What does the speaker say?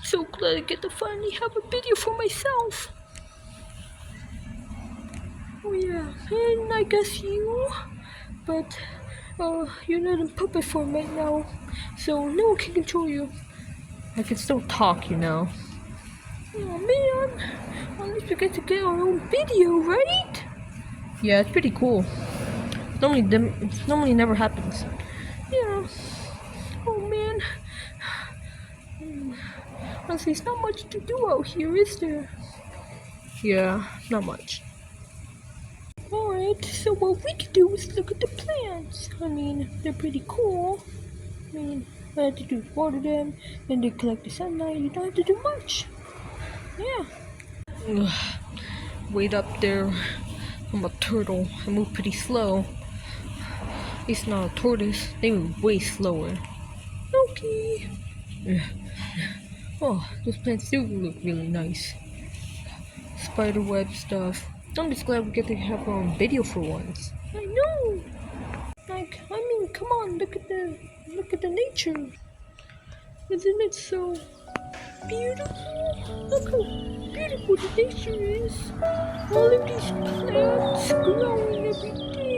so glad I get to finally have a video for myself. Oh yeah, and I guess you, but you're not in puppet form right now, so no one can control you. I can still talk, you know. Oh man, at least we get to get our own video, right? Yeah, it's pretty cool. Normally never happens. Yeah. Oh man. Honestly, it's not much to do out here, is there? Yeah, not much. Alright, so what we could do is look at the plants. I mean, they're pretty cool. I mean, all I have to do is water them, and they collect the sunlight. You don't have to do much. Yeah. Ugh. Wait up there. I'm a turtle. I move pretty slow. It's not a tortoise. They move way slower. Okay. Oh, those plants do look really nice. Spiderweb stuff. I'm just glad we get to have our own video for once. I know. Like, I mean, come on, look at the nature. Isn't it so beautiful? Look how beautiful the nature is. All of these plants growing every day.